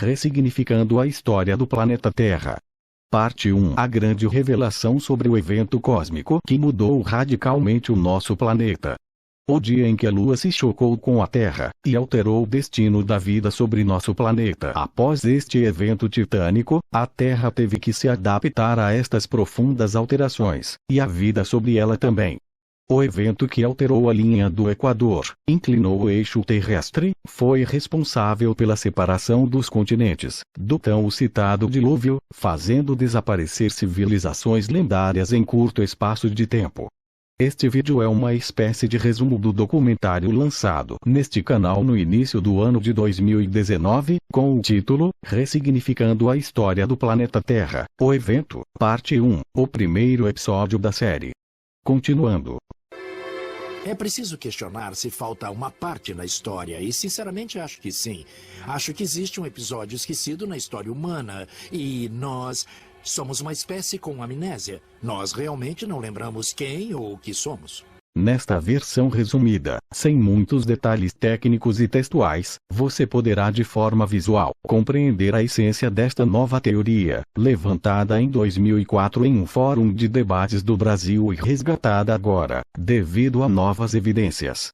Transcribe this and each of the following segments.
Ressignificando a história do planeta Terra. Parte 1. A grande revelação sobre o evento cósmico que mudou radicalmente o nosso planeta. O dia em que a Lua se chocou com a Terra, e alterou o destino da vida sobre nosso planeta. Após este evento titânico, a Terra teve que se adaptar a estas profundas alterações, e a vida sobre ela também. O evento que alterou a linha do Equador, inclinou o eixo terrestre, foi responsável pela separação dos continentes, do tão citado dilúvio, fazendo desaparecer civilizações lendárias em curto espaço de tempo. Este vídeo é uma espécie de resumo do documentário lançado neste canal no início do ano de 2019, com o título Ressignificando a História do Planeta Terra, o evento, parte 1, o primeiro episódio da série. Continuando. É preciso questionar se falta uma parte na história, e sinceramente acho que sim. Acho que existe um episódio esquecido na história humana, e nós somos uma espécie com amnésia. Nós realmente não lembramos quem ou o que somos. Nesta versão resumida, sem muitos detalhes técnicos e textuais, você poderá de forma visual compreender a essência desta nova teoria, levantada em 2004 em um fórum de debates do Brasil e resgatada agora, devido a novas evidências.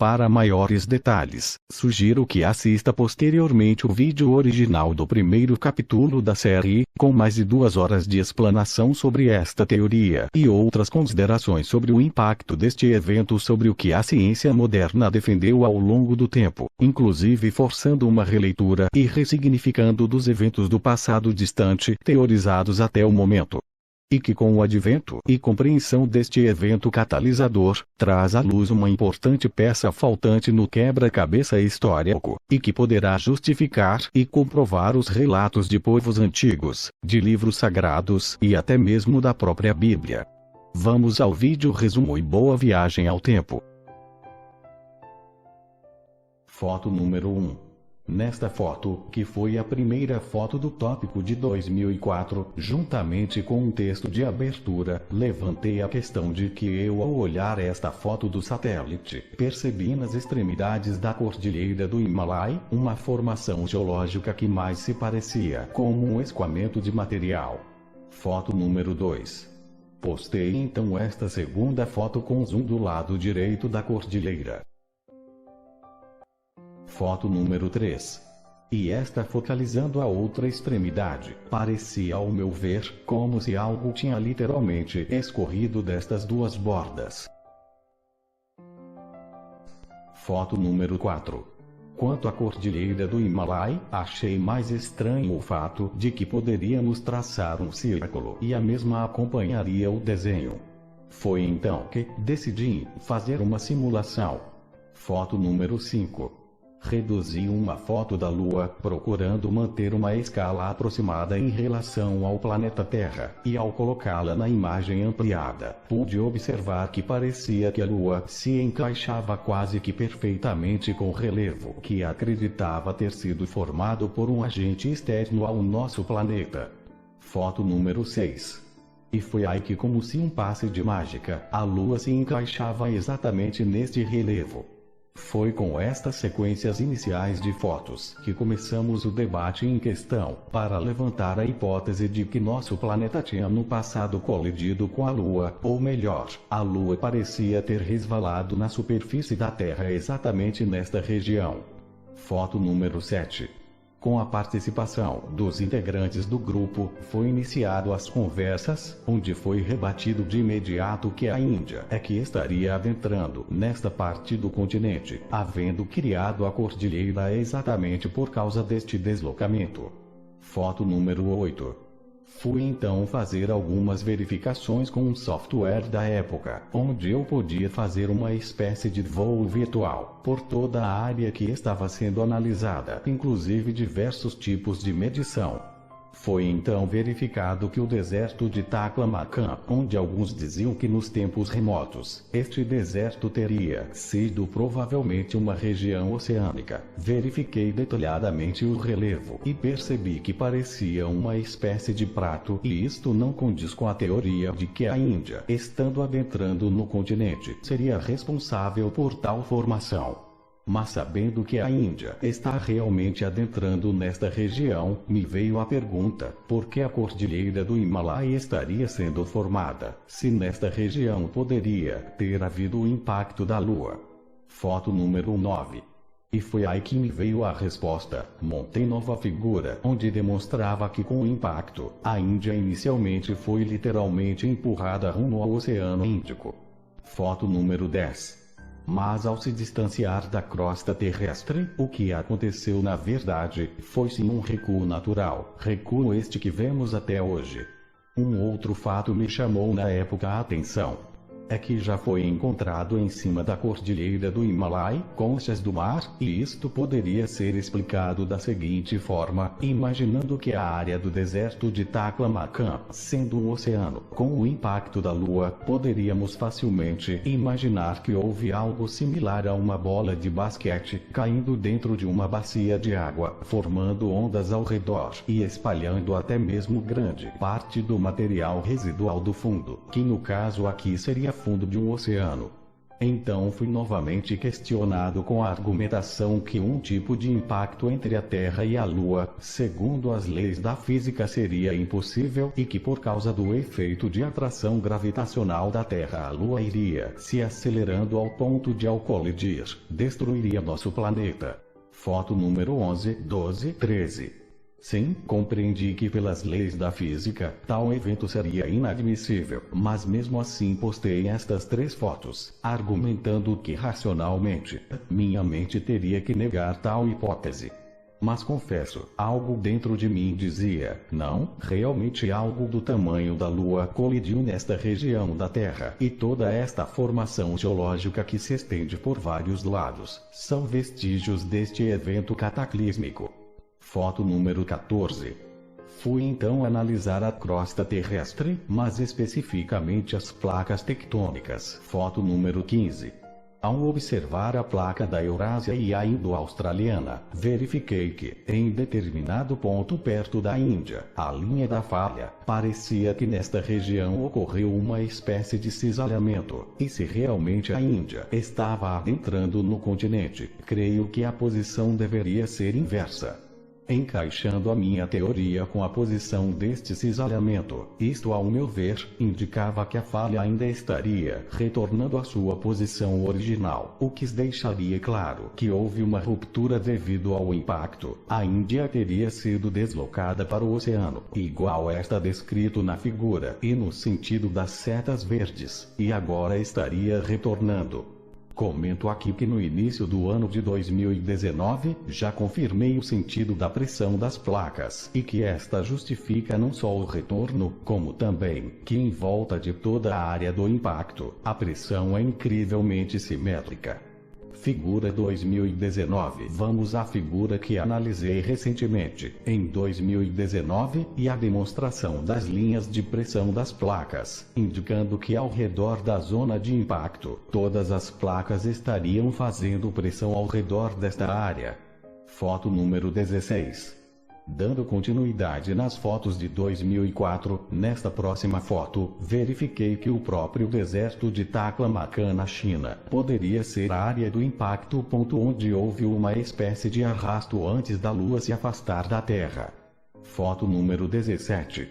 Para maiores detalhes, sugiro que assista posteriormente o vídeo original do primeiro capítulo da série, com mais de 2 horas de explanação sobre esta teoria e outras considerações sobre o impacto deste evento sobre o que a ciência moderna defendeu ao longo do tempo, inclusive forçando uma releitura e ressignificando dos eventos do passado distante teorizados até o momento. E que com o advento e compreensão deste evento catalisador, traz à luz uma importante peça faltante no quebra-cabeça histórico, e que poderá justificar e comprovar os relatos de povos antigos, de livros sagrados e até mesmo da própria Bíblia. Vamos ao vídeo resumo e boa viagem ao tempo. Foto número 1. Nesta foto, que foi a primeira foto do tópico de 2004, juntamente com um texto de abertura, levantei a questão de que eu, ao olhar esta foto do satélite, percebi nas extremidades da cordilheira do Himalaia, uma formação geológica que mais se parecia com um escoamento de material. Foto número 2. Postei então esta segunda foto com zoom do lado direito da cordilheira. Foto número 3. E esta focalizando a outra extremidade, parecia ao meu ver, como se algo tinha literalmente escorrido destas duas bordas. Foto número 4. Quanto à cordilheira do Himalaia, achei mais estranho o fato de que poderíamos traçar um círculo e a mesma acompanharia o desenho. Foi então que decidi fazer uma simulação. Foto número 5. Reduzi uma foto da Lua, procurando manter uma escala aproximada em relação ao planeta Terra, e ao colocá-la na imagem ampliada, pude observar que parecia que a Lua se encaixava quase que perfeitamente com o relevo que acreditava ter sido formado por um agente externo ao nosso planeta. Foto número 6. E foi aí que, como se um passe de mágica, a Lua se encaixava exatamente neste relevo. Foi com estas sequências iniciais de fotos que começamos o debate em questão, para levantar a hipótese de que nosso planeta tinha no passado colidido com a Lua, ou melhor, a Lua parecia ter resvalado na superfície da Terra exatamente nesta região. Foto número 7. Com a participação dos integrantes do grupo, foi iniciado as conversas, onde foi rebatido de imediato que a Índia é que estaria adentrando nesta parte do continente, havendo criado a cordilheira exatamente por causa deste deslocamento. Foto número 8. Fui então fazer algumas verificações com um software da época, onde eu podia fazer uma espécie de voo virtual por toda a área que estava sendo analisada, inclusive diversos tipos de medição. Foi então verificado que o deserto de Taklamakan, onde alguns diziam que nos tempos remotos, este deserto teria sido provavelmente uma região oceânica, verifiquei detalhadamente o relevo e percebi que parecia uma espécie de prato, e isto não condiz com a teoria de que a Índia, estando adentrando no continente, seria responsável por tal formação. Mas sabendo que a Índia está realmente adentrando nesta região, me veio a pergunta, por que a cordilheira do Himalaia estaria sendo formada, se nesta região poderia ter havido o impacto da Lua? Foto número 9. E foi aí que me veio a resposta. Montei nova figura, onde demonstrava que com o impacto, a Índia inicialmente foi literalmente empurrada rumo ao Oceano Índico. Foto número 10. Mas ao se distanciar da crosta terrestre, o que aconteceu na verdade, foi sim um recuo natural, recuo este que vemos até hoje. Um outro fato me chamou na época a atenção. É que já foi encontrado em cima da cordilheira do Himalaia, conchas do mar, e isto poderia ser explicado da seguinte forma, imaginando que a área do deserto de Taklamakan, sendo um oceano, com o impacto da Lua, poderíamos facilmente imaginar que houve algo similar a uma bola de basquete, caindo dentro de uma bacia de água, formando ondas ao redor, e espalhando até mesmo grande parte do material residual do fundo, que no caso aqui seria fundo de um oceano. Então fui novamente questionado com a argumentação que um tipo de impacto entre a Terra e a Lua, segundo as leis da física, seria impossível e que por causa do efeito de atração gravitacional da Terra, a Lua iria se acelerando ao ponto de, ao colidir, destruiria nosso planeta. Foto número 11, 12, 13. Sim, compreendi que pelas leis da física, tal evento seria inadmissível, mas mesmo assim postei estas 3 fotos, argumentando que racionalmente, minha mente teria que negar tal hipótese. Mas confesso, algo dentro de mim dizia, não, realmente algo do tamanho da Lua colidiu nesta região da Terra, e toda esta formação geológica que se estende por vários lados, são vestígios deste evento cataclísmico. Foto número 14. Fui então analisar a crosta terrestre, mas especificamente as placas tectônicas. Foto número 15. Ao observar a placa da Eurásia e a Indo-Australiana, verifiquei que, em determinado ponto perto da Índia, a linha da falha, parecia que nesta região ocorreu uma espécie de cisalhamento, e se realmente a Índia estava adentrando no continente, creio que a posição deveria ser inversa. Encaixando a minha teoria com a posição deste cisalhamento, isto ao meu ver, indicava que a falha ainda estaria retornando à sua posição original, o que deixaria claro que houve uma ruptura devido ao impacto. A Índia teria sido deslocada para o oceano, igual esta descrito na figura, e no sentido das setas verdes, e agora estaria retornando. Comento aqui que no início do ano de 2019, já confirmei o sentido da pressão das placas, e que esta justifica não só o retorno, como também, que em volta de toda a área do impacto, a pressão é incrivelmente simétrica. Figura 2019. Vamos à figura que analisei recentemente, em 2019, e a demonstração das linhas de pressão das placas, indicando que ao redor da zona de impacto, todas as placas estariam fazendo pressão ao redor desta área. Foto número 16. Dando continuidade nas fotos de 2004, nesta próxima foto, verifiquei que o próprio deserto de Taklamakan na China poderia ser a área do impacto, onde houve uma espécie de arrasto antes da Lua se afastar da Terra. Foto número 17.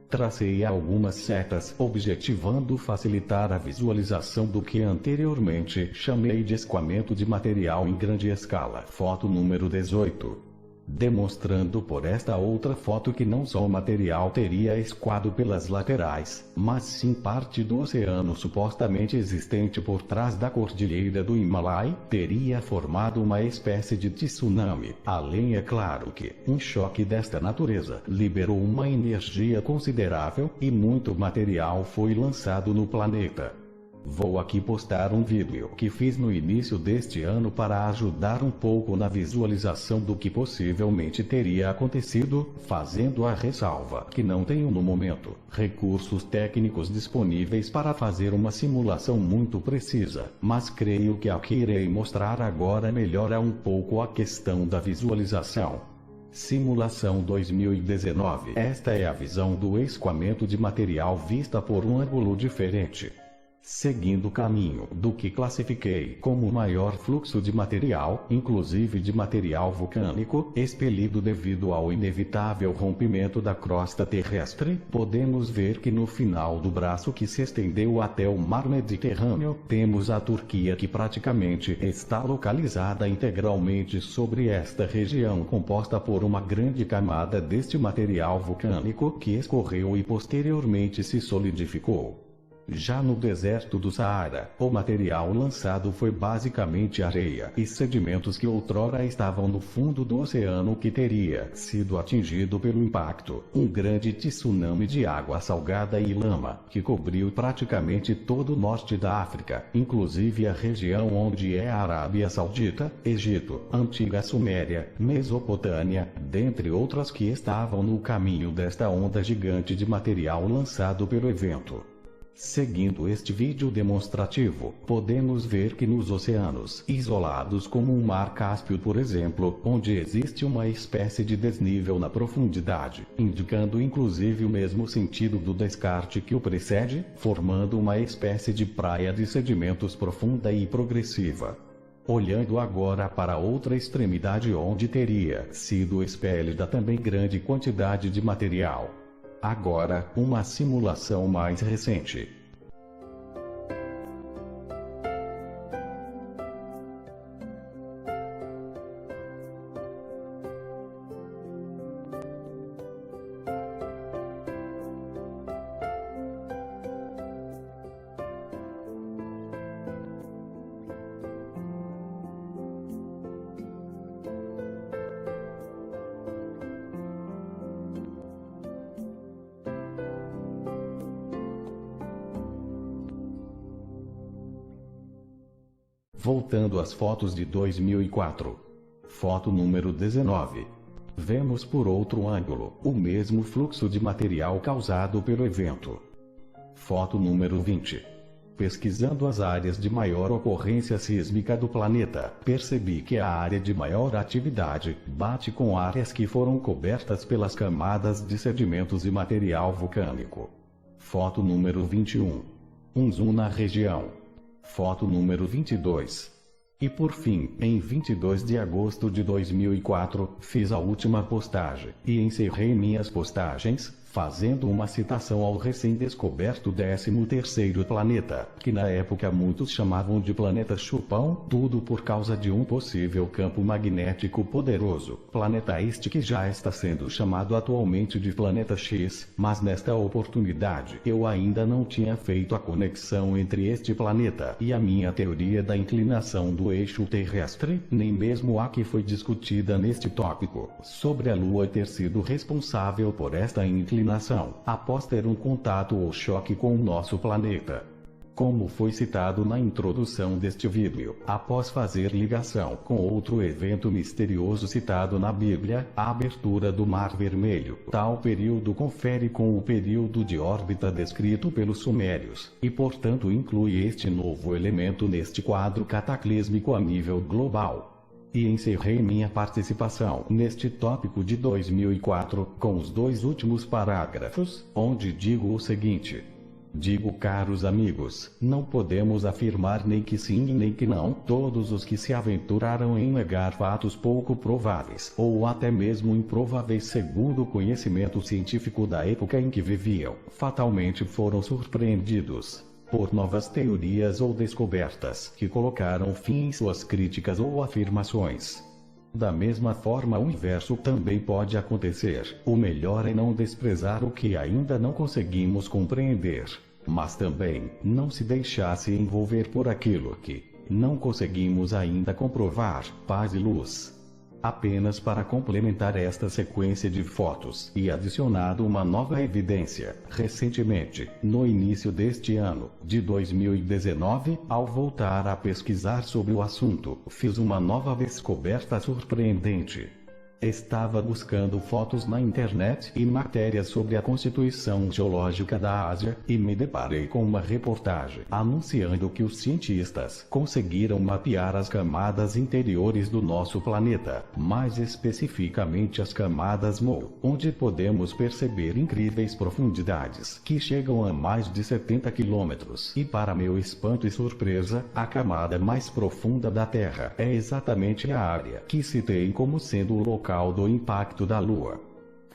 Tracei algumas setas, objetivando facilitar a visualização do que anteriormente chamei de escoamento de material em grande escala. Foto número 18. Demonstrando por esta outra foto que não só o material teria escoado pelas laterais, mas sim parte do oceano supostamente existente por trás da cordilheira do Himalaia, teria formado uma espécie de tsunami. Além, é claro que, um choque desta natureza liberou uma energia considerável, e muito material foi lançado no planeta. Vou aqui postar um vídeo que fiz no início deste ano para ajudar um pouco na visualização do que possivelmente teria acontecido, fazendo a ressalva que não tenho no momento recursos técnicos disponíveis para fazer uma simulação muito precisa, mas creio que a que irei mostrar agora melhora um pouco a questão da visualização. Simulação 2019. Esta é a visão do escoamento de material vista por um ângulo diferente. seguindo o caminho do que classifiquei como o maior fluxo de material, inclusive de material vulcânico, expelido devido ao inevitável rompimento da crosta terrestre, podemos ver que no final do braço que se estendeu até o mar Mediterrâneo, temos a Turquia, que praticamente está localizada integralmente sobre esta região composta por uma grande camada deste material vulcânico que escorreu e posteriormente se solidificou. Já no deserto do Saara, o material lançado foi basicamente areia e sedimentos que outrora estavam no fundo do oceano, que teria sido atingido pelo impacto, um grande tsunami de água salgada e lama, que cobriu praticamente todo o norte da África, inclusive a região onde é a Arábia Saudita, Egito, antiga Suméria, Mesopotâmia, dentre outras que estavam no caminho desta onda gigante de material lançado pelo evento. Seguindo este vídeo demonstrativo, podemos ver que nos oceanos isolados como o Mar Cáspio, por exemplo, onde existe uma espécie de desnível na profundidade, indicando inclusive o mesmo sentido do descarte que o precede, formando uma espécie de praia de sedimentos profunda e progressiva. Olhando agora para outra extremidade onde teria sido expelida também grande quantidade de material. Agora, uma simulação mais recente. Voltando às fotos de 2004. Foto número 19. Vemos por outro ângulo o mesmo fluxo de material causado pelo evento. Foto número 20. Pesquisando as áreas de maior ocorrência sísmica do planeta, percebi que a área de maior atividade bate com áreas que foram cobertas pelas camadas de sedimentos e material vulcânico. Foto número 21. Um zoom na região. Foto número 22. E por fim, em 22 de agosto de 2004, fiz a última postagem, e encerrei minhas postagens, fazendo uma citação ao recém-descoberto 13º planeta, que na época muitos chamavam de planeta chupão, tudo por causa de um possível campo magnético poderoso, planeta este que já está sendo chamado atualmente de planeta X, mas nesta oportunidade eu ainda não tinha feito a conexão entre este planeta e a minha teoria da inclinação do eixo terrestre, nem mesmo a que foi discutida neste tópico, sobre a Lua ter sido responsável por esta inclinação, após ter um contato ou choque com o nosso planeta. Como foi citado na introdução deste vídeo, após fazer ligação com outro evento misterioso citado na Bíblia, a abertura do Mar Vermelho, tal período confere com o período de órbita descrito pelos sumérios, e portanto inclui este novo elemento neste quadro cataclísmico a nível global. E encerrei minha participação neste tópico de 2004 com os dois últimos parágrafos, onde digo o seguinte: digo, caros amigos, não podemos afirmar nem que sim nem que não. Todos os que se aventuraram em negar fatos pouco prováveis, ou até mesmo improváveis segundo o conhecimento científico da época em que viviam, fatalmente foram surpreendidos por novas teorias ou descobertas que colocaram fim em suas críticas ou afirmações. Da mesma forma, o inverso também pode acontecer. O melhor é não desprezar o que ainda não conseguimos compreender, mas também não se deixasse envolver por aquilo que não conseguimos ainda comprovar. Paz e luz. Apenas para complementar esta sequência de fotos e adicionado uma nova evidência, recentemente, no início deste ano, de 2019, ao voltar a pesquisar sobre o assunto, fiz uma nova descoberta surpreendente. Estava buscando fotos na internet e matérias sobre a constituição geológica da Ásia, e me deparei com uma reportagem anunciando que os cientistas conseguiram mapear as camadas interiores do nosso planeta, mais especificamente as camadas MOO, onde podemos perceber incríveis profundidades que chegam a mais de 70 quilômetros. E para meu espanto e surpresa, a camada mais profunda da Terra é exatamente a área que citei como sendo o local do impacto da Lua.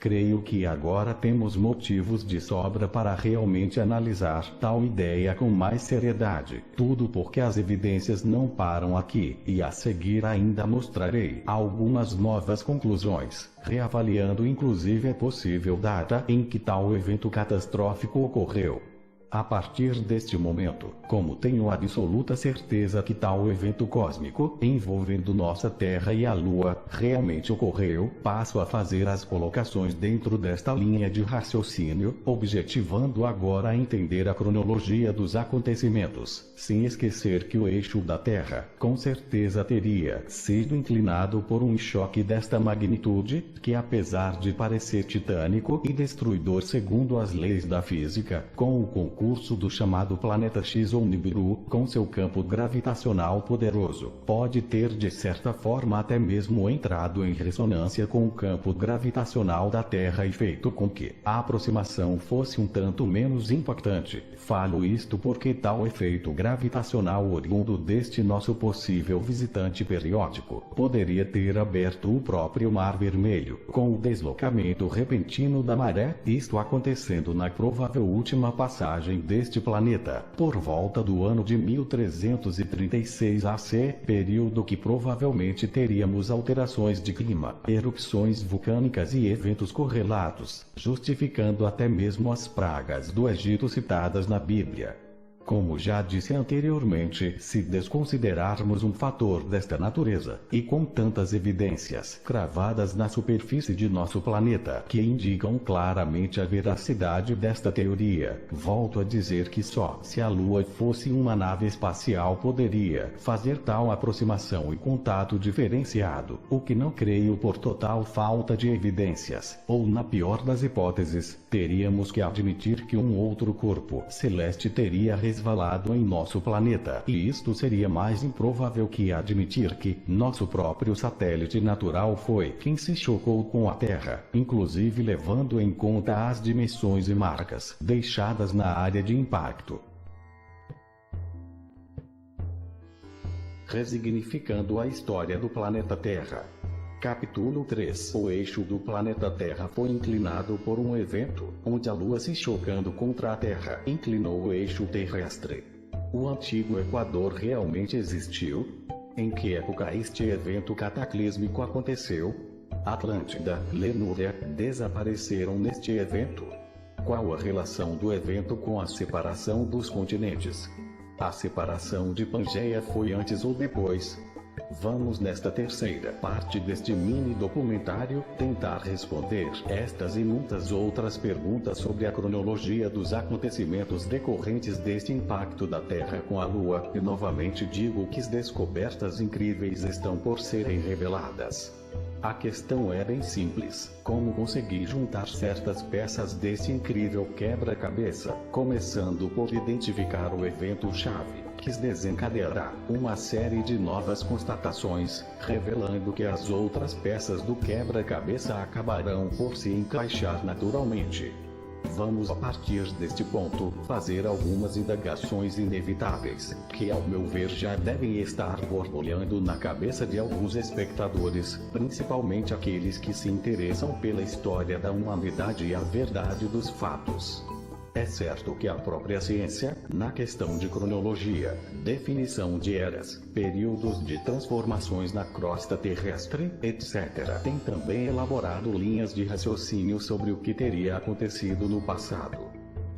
Creio que agora temos motivos de sobra para realmente analisar tal ideia com mais seriedade, tudo porque as evidências não param aqui, e a seguir ainda mostrarei algumas novas conclusões, reavaliando inclusive a possível data em que tal evento catastrófico ocorreu. A partir deste momento, como tenho absoluta certeza que tal evento cósmico, envolvendo nossa Terra e a Lua, realmente ocorreu, passo a fazer as colocações dentro desta linha de raciocínio, objetivando agora a entender a cronologia dos acontecimentos, sem esquecer que o eixo da Terra, com certeza teria sido inclinado por um choque desta magnitude, que apesar de parecer titânico e destruidor segundo as leis da física, com o concurso do chamado planeta X ou Nibiru, com seu campo gravitacional poderoso, pode ter de certa forma até mesmo entrado em ressonância com o campo gravitacional da Terra e feito com que a aproximação fosse um tanto menos impactante. Falo isto porque tal efeito gravitacional oriundo deste nosso possível visitante periódico poderia ter aberto o próprio Mar Vermelho, com o deslocamento repentino da maré, isto acontecendo na provável última passagem deste planeta, por volta do ano de 1336 AC, período que provavelmente teríamos alterações de clima, erupções vulcânicas e eventos correlatos, justificando até mesmo as pragas do Egito citadas na Bíblia. Como já disse anteriormente, se desconsiderarmos um fator desta natureza, e com tantas evidências cravadas na superfície de nosso planeta que indicam claramente a veracidade desta teoria, volto a dizer que só se a Lua fosse uma nave espacial poderia fazer tal aproximação e contato diferenciado, o que não creio por total falta de evidências, ou na pior das hipóteses, teríamos que admitir que um outro corpo celeste teria resvalado em nosso planeta, e isto seria mais improvável que admitir que nosso próprio satélite natural foi quem se chocou com a Terra, inclusive levando em conta as dimensões e marcas deixadas na área de impacto. Resignificando a história do planeta Terra. Capítulo 3. O eixo do planeta Terra foi inclinado por um evento, onde a Lua se chocando contra a Terra inclinou o eixo terrestre. O antigo Equador realmente existiu? Em que época este evento cataclísmico aconteceu? Atlântida, Lemúria, desapareceram neste evento? Qual a relação do evento com a separação dos continentes? A separação de Pangeia foi antes ou depois? Vamos nesta terceira parte deste mini documentário tentar responder estas e muitas outras perguntas sobre a cronologia dos acontecimentos decorrentes deste impacto da Terra com a Lua, e novamente digo que as descobertas incríveis estão por serem reveladas. A questão é bem simples: como conseguir juntar certas peças deste incrível quebra-cabeça, começando por identificar o evento-chave que desencadeará uma série de novas constatações, revelando que as outras peças do quebra-cabeça acabarão por se encaixar naturalmente. Vamos a partir deste ponto, fazer algumas indagações inevitáveis, que ao meu ver já devem estar borbulhando na cabeça de alguns espectadores, principalmente aqueles que se interessam pela história da humanidade e a verdade dos fatos. É certo que a própria ciência, na questão de cronologia, definição de eras, períodos de transformações na crosta terrestre, etc., tem também elaborado linhas de raciocínio sobre o que teria acontecido no passado.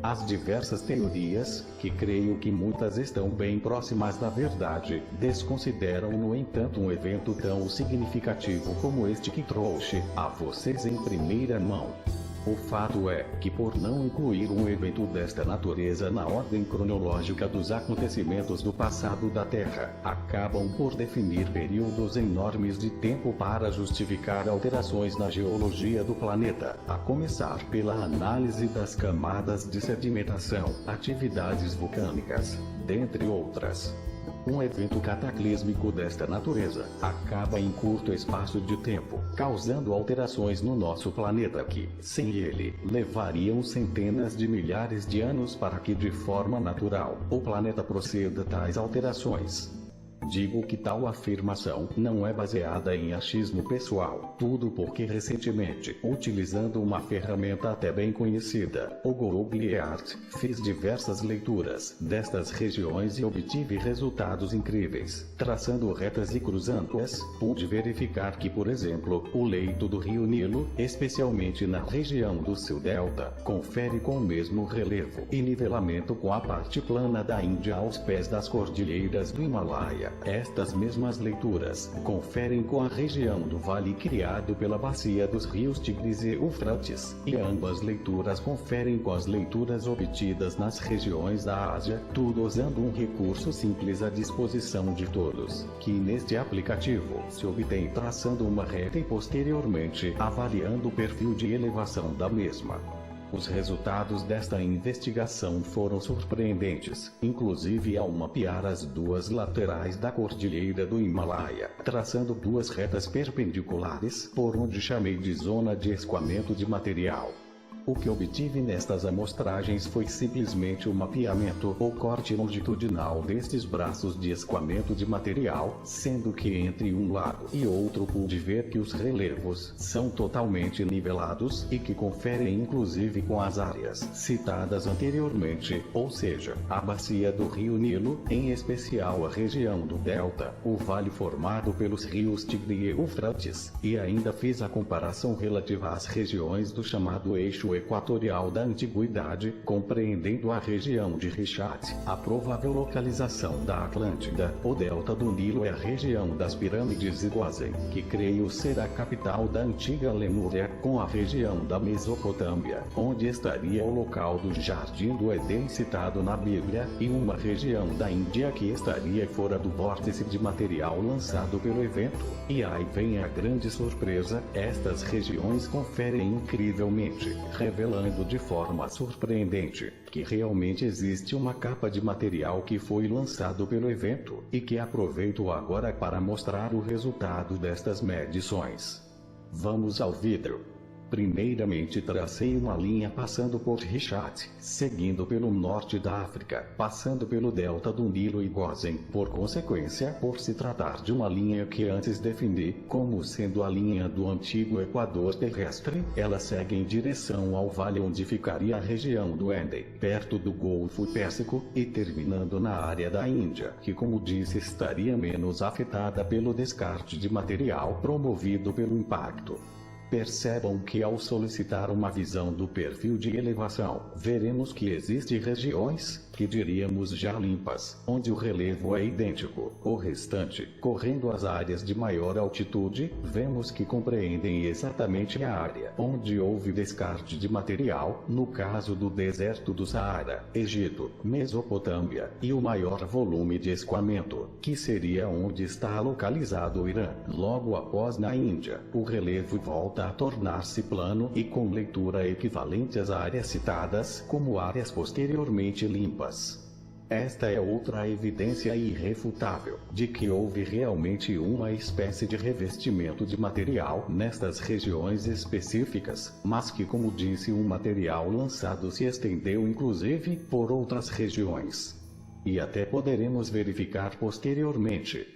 As diversas teorias, que creio que muitas estão bem próximas da verdade, desconsideram no entanto um evento tão significativo como este que trouxe a vocês em primeira mão. O fato é que, por não incluir um evento desta natureza na ordem cronológica dos acontecimentos do passado da Terra, acabam por definir períodos enormes de tempo para justificar alterações na geologia do planeta, a começar pela análise das camadas de sedimentação, atividades vulcânicas, dentre outras. Um evento cataclísmico desta natureza acaba em curto espaço de tempo, causando alterações no nosso planeta que, sem ele, levariam centenas de milhares de anos para que de forma natural, o planeta proceda tais alterações. Digo que tal afirmação não é baseada em achismo pessoal, tudo porque recentemente, utilizando uma ferramenta até bem conhecida, o Google Earth, fiz diversas leituras destas regiões e obtive resultados incríveis. Traçando retas e cruzando-as, pude verificar que, por exemplo, o leito do rio Nilo, especialmente na região do seu delta, confere com o mesmo relevo e nivelamento com a parte plana da Índia aos pés das cordilheiras do Himalaia. Estas mesmas leituras conferem com a região do vale criado pela bacia dos rios Tigres e Eufrates, e ambas leituras conferem com as leituras obtidas nas regiões da Ásia, tudo usando um recurso simples à disposição de todos, que neste aplicativo se obtém traçando uma reta e posteriormente avaliando o perfil de elevação da mesma. Os resultados desta investigação foram surpreendentes, inclusive ao mapear as duas laterais da cordilheira do Himalaia, traçando duas retas perpendiculares, por onde chamei de zona de escoamento de material. O que obtive nestas amostragens foi simplesmente o mapeamento ou corte longitudinal destes braços de escoamento de material, sendo que entre um lado e outro pude ver que os relevos são totalmente nivelados e que conferem inclusive com as áreas citadas anteriormente, ou seja, a bacia do rio Nilo, em especial a região do delta, o vale formado pelos rios Tigre e Eufrates, e ainda fiz a comparação relativa às regiões do chamado eixo equatorial da antiguidade, compreendendo a região de Richat, a provável localização da Atlântida. O delta do Nilo é a região das pirâmides de Gozen, que creio ser a capital da antiga Lemúria, com a região da Mesopotâmia, onde estaria o local do Jardim do Éden citado na Bíblia, e uma região da Índia que estaria fora do vórtice de material lançado pelo evento. E aí vem a grande surpresa, estas regiões conferem incrivelmente, revelando de forma surpreendente, que realmente existe uma capa de material que foi lançado pelo evento, e que aproveito agora para mostrar o resultado destas medições. Vamos ao vídeo. Primeiramente tracei uma linha passando por Richat, seguindo pelo norte da África, passando pelo delta do Nilo e Gozen. Por consequência, por se tratar de uma linha que antes defini como sendo a linha do antigo Equador terrestre, ela segue em direção ao vale onde ficaria a região do Éden, perto do Golfo Pérsico, e terminando na área da Índia, que, como disse, estaria menos afetada pelo descarte de material promovido pelo impacto. Percebam que ao solicitar uma visão do perfil de elevação, veremos que existem regiões, que diríamos já limpas, onde o relevo é idêntico. O restante, correndo as áreas de maior altitude, vemos que compreendem exatamente a área onde houve descarte de material, no caso do deserto do Saara, Egito, Mesopotâmia, e o maior volume de escoamento, que seria onde está localizado o Irã. Logo após na Índia, o relevo volta a tornar-se plano e com leitura equivalente às áreas citadas como áreas posteriormente limpas. Esta é outra evidência irrefutável de que houve realmente uma espécie de revestimento de material nestas regiões específicas, mas que, como disse, o material lançado se estendeu inclusive por outras regiões. E até poderemos verificar posteriormente.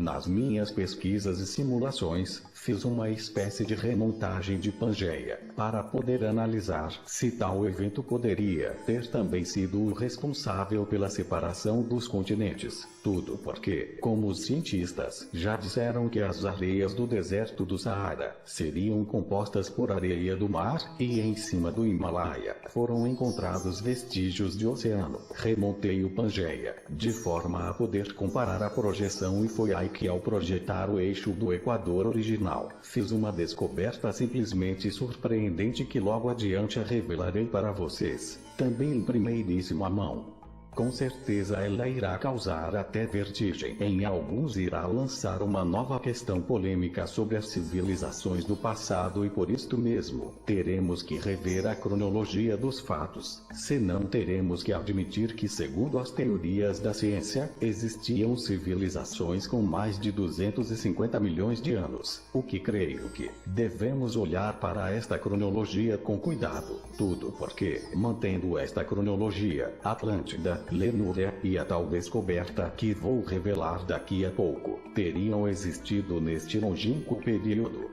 Nas minhas pesquisas e simulações, fiz uma espécie de remontagem de Pangeia, para poder analisar se tal evento poderia ter também sido o responsável pela separação dos continentes. Tudo porque, como os cientistas já disseram que as areias do deserto do Saara seriam compostas por areia do mar, e em cima do Himalaia foram encontrados vestígios de oceano, remontei o Pangeia, de forma a poder comparar a projeção, e foi aí que, ao projetar o eixo do Equador original, fiz uma descoberta simplesmente surpreendente que logo adiante a revelarei para vocês, também em primeiríssima mão. Com certeza ela irá causar até vertigem. Em alguns irá lançar uma nova questão polêmica sobre as civilizações do passado, e por isto mesmo, teremos que rever a cronologia dos fatos, senão teremos que admitir que, segundo as teorias da ciência, existiam civilizações com mais de 250 milhões de anos, o que creio que devemos olhar para esta cronologia com cuidado, tudo porque, mantendo esta cronologia, Atlântida, Lemúria e a tal descoberta que vou revelar daqui a pouco, teriam existido neste longínquo período.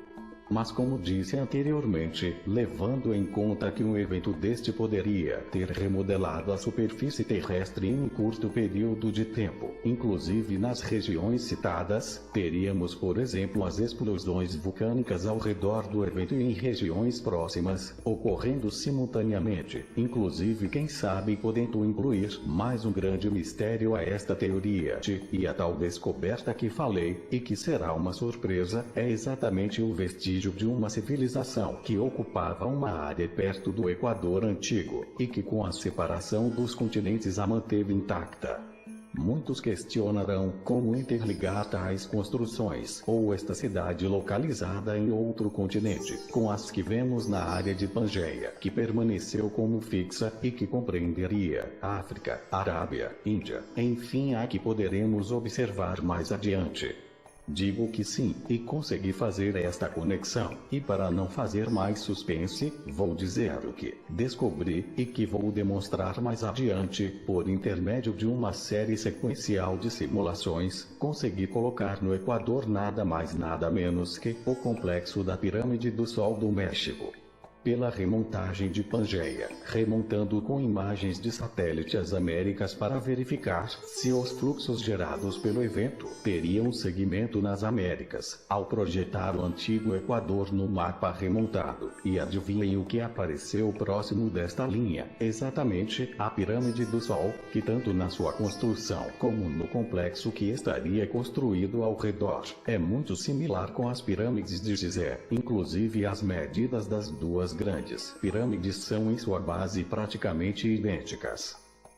Mas como disse anteriormente, levando em conta que um evento deste poderia ter remodelado a superfície terrestre em um curto período de tempo, inclusive nas regiões citadas, teríamos por exemplo as explosões vulcânicas ao redor do evento e em regiões próximas, ocorrendo simultaneamente, inclusive quem sabe podendo incluir mais um grande mistério a esta teoria e a tal descoberta que falei, e que será uma surpresa, é exatamente o vestígio de uma civilização que ocupava uma área perto do Equador antigo, e que com a separação dos continentes a manteve intacta. Muitos questionarão como interligar tais construções, ou esta cidade localizada em outro continente, com as que vemos na área de Pangeia, que permaneceu como fixa e que compreenderia África, Arábia, Índia, enfim, a que poderemos observar mais adiante. Digo que sim, e consegui fazer esta conexão, e para não fazer mais suspense, vou dizer o que descobri, e que vou demonstrar mais adiante, por intermédio de uma série sequencial de simulações, consegui colocar no Equador nada mais nada menos que o complexo da Pirâmide do Sol do México. Pela remontagem de Pangeia, remontando com imagens de satélite as Américas para verificar se os fluxos gerados pelo evento teriam segmento nas Américas, ao projetar o antigo Equador no mapa remontado, e adivinhem o que apareceu próximo desta linha, exatamente a Pirâmide do Sol, que tanto na sua construção como no complexo que estaria construído ao redor, é muito similar com as pirâmides de Gizé, inclusive as medidas das duas grandes pirâmides são em sua base praticamente idênticas.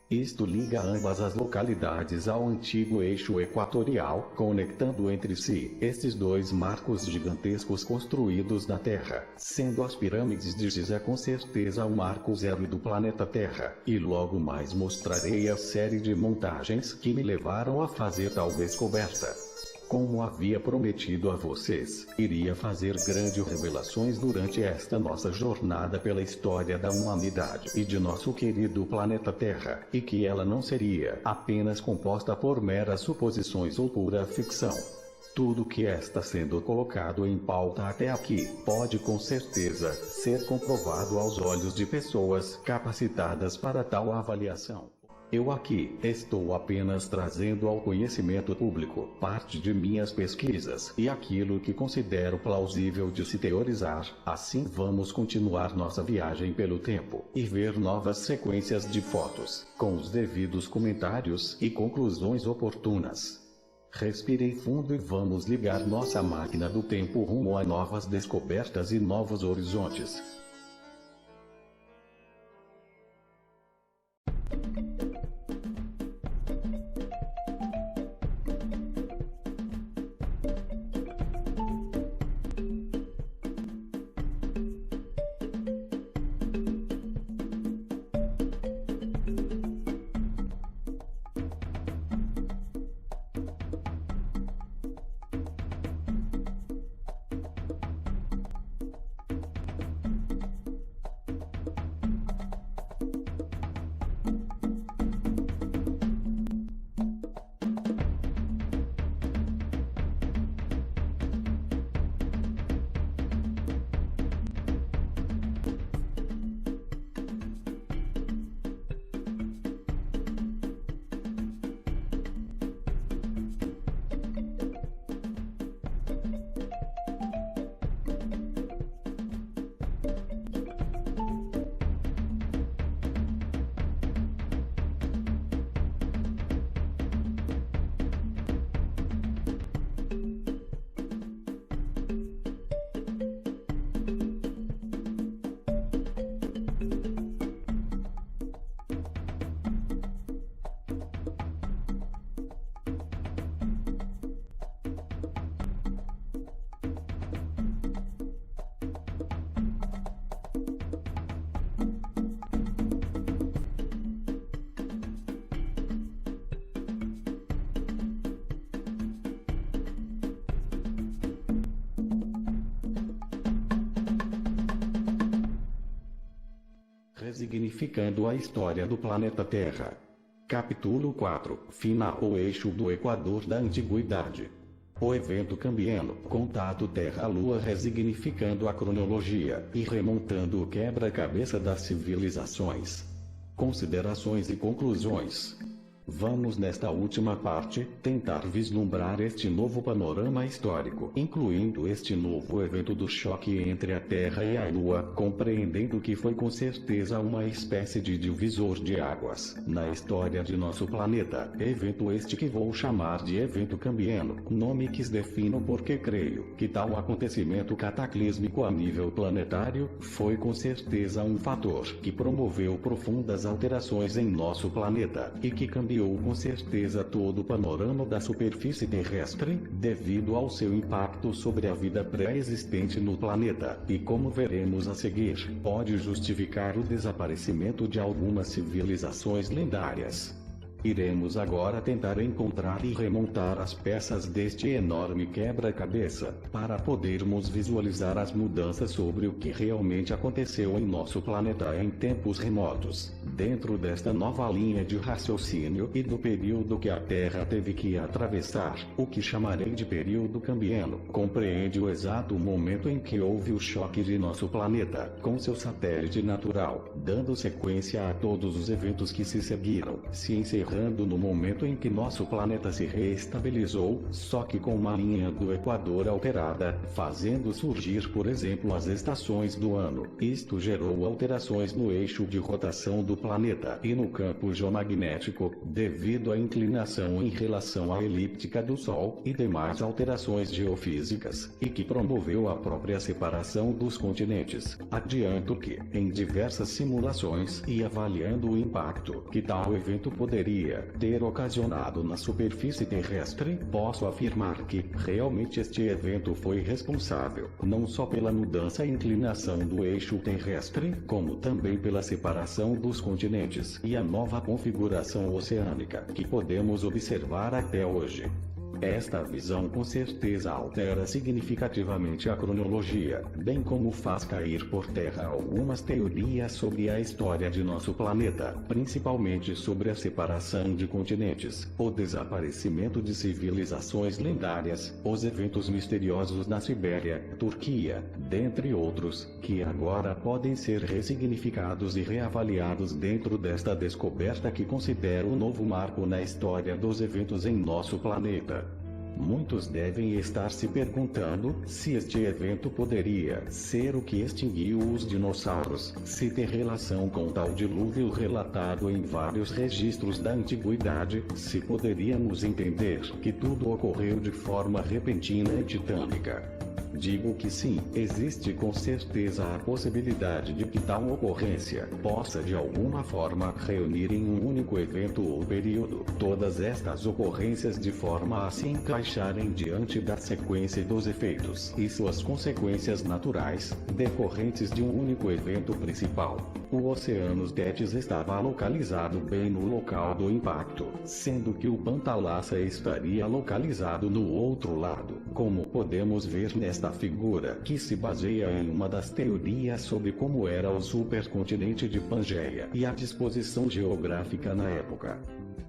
Isto liga ambas as localidades ao antigo eixo equatorial, conectando entre si estes dois marcos gigantescos construídos na Terra, sendo as pirâmides de Gizé com certeza o marco zero do planeta Terra, e logo mais mostrarei a série de montagens que me levaram a fazer tal descoberta. Como havia prometido a vocês, iria fazer grandes revelações durante esta nossa jornada pela história da humanidade e de nosso querido planeta Terra, e que ela não seria apenas composta por meras suposições ou pura ficção. Tudo que está sendo colocado em pauta até aqui pode com certeza ser comprovado aos olhos de pessoas capacitadas para tal avaliação. Eu aqui estou apenas trazendo ao conhecimento público parte de minhas pesquisas e aquilo que considero plausível de se teorizar. Assim vamos continuar nossa viagem pelo tempo e ver novas sequências de fotos, com os devidos comentários e conclusões oportunas. Respirem fundo e vamos ligar nossa máquina do tempo rumo a novas descobertas e novos horizontes. Resignificando a história do planeta Terra. Capítulo 4. Final. O eixo do Equador da Antiguidade. O evento cambiano, contato Terra-Lua, resignificando a cronologia e remontando o quebra-cabeça das civilizações. Considerações e conclusões. Vamos, nesta última parte, tentar vislumbrar este novo panorama histórico, incluindo este novo evento do choque entre a Terra e a Lua, compreendendo que foi com certeza uma espécie de divisor de águas na história de nosso planeta. Evento este que vou chamar de evento cambiano, nome que defino porque creio que tal acontecimento cataclísmico a nível planetário foi com certeza um fator que promoveu profundas alterações em nosso planeta e que cambiou com certeza todo o panorama da superfície terrestre, devido ao seu impacto sobre a vida pré-existente no planeta, e como veremos a seguir, pode justificar o desaparecimento de algumas civilizações lendárias. Iremos agora tentar encontrar e remontar as peças deste enorme quebra-cabeça, para podermos visualizar as mudanças sobre o que realmente aconteceu em nosso planeta em tempos remotos, dentro desta nova linha de raciocínio e do período que a Terra teve que atravessar. O que chamarei de período cambiano compreende o exato momento em que houve o choque de nosso planeta com seu satélite natural, dando sequência a todos os eventos que se seguiram, se encerrando no momento em que nosso planeta se reestabilizou, só que com uma linha do Equador alterada, fazendo surgir, por exemplo, as estações do ano. Isto gerou alterações no eixo de rotação do planeta e no campo geomagnético, devido à inclinação em relação à elíptica do Sol e demais alterações geofísicas, e que promoveu a própria separação dos continentes. Adianto que, em diversas simulações e avaliando o impacto que tal evento poderia ter ocasionado na superfície terrestre, posso afirmar que, realmente este evento foi responsável, não só pela mudança e inclinação do eixo terrestre, como também pela separação dos continentes e a nova configuração oceânica que podemos observar até hoje. Esta visão com certeza altera significativamente a cronologia, bem como faz cair por terra algumas teorias sobre a história de nosso planeta, principalmente sobre a separação de continentes, o desaparecimento de civilizações lendárias, os eventos misteriosos na Sibéria, Turquia, dentre outros, que agora podem ser ressignificados e reavaliados dentro desta descoberta que considero um novo marco na história dos eventos em nosso planeta. Muitos devem estar se perguntando se este evento poderia ser o que extinguiu os dinossauros, se ter relação com tal dilúvio relatado em vários registros da antiguidade, se poderíamos entender que tudo ocorreu de forma repentina e titânica. Digo que sim, existe com certeza a possibilidade de que tal ocorrência possa de alguma forma reunir em um único evento ou período todas estas ocorrências de forma a se encaixarem diante da sequência dos efeitos e suas consequências naturais, decorrentes de um único evento principal. O Oceano Tétis estava localizado bem no local do impacto, sendo que o Pantalassa estaria localizado no outro lado, como podemos ver nesta figura, que se baseia em uma das teorias sobre como era o supercontinente de Pangeia e a disposição geográfica na época.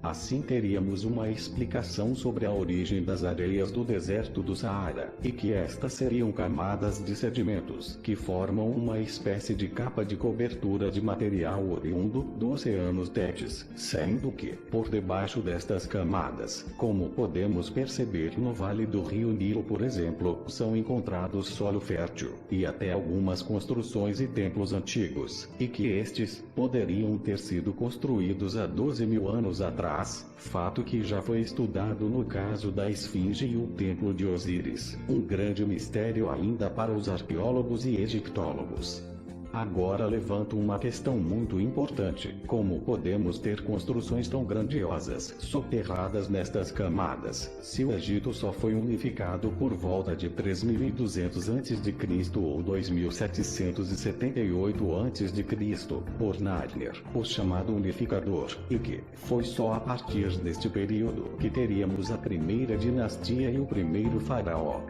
Assim teríamos uma explicação sobre a origem das areias do deserto do Saara, e que estas seriam camadas de sedimentos que formam uma espécie de capa de cobertura de material oriundo do Oceano Tétis, sendo que, por debaixo destas camadas, como podemos perceber no Vale do Rio Nilo por exemplo, são encontrados solo fértil, e até algumas construções e templos antigos, e que estes poderiam ter sido construídos há 12.000 anos atrás, fato que já foi estudado no caso da Esfinge e o Templo de Osíris, um grande mistério ainda para os arqueólogos e egiptólogos. Agora levanto uma questão muito importante: como podemos ter construções tão grandiosas soterradas nestas camadas, se o Egito só foi unificado por volta de 3200 a.C. ou 2778 a.C. por Narmer, o chamado unificador, e que foi só a partir deste período que teríamos a primeira dinastia e o primeiro faraó?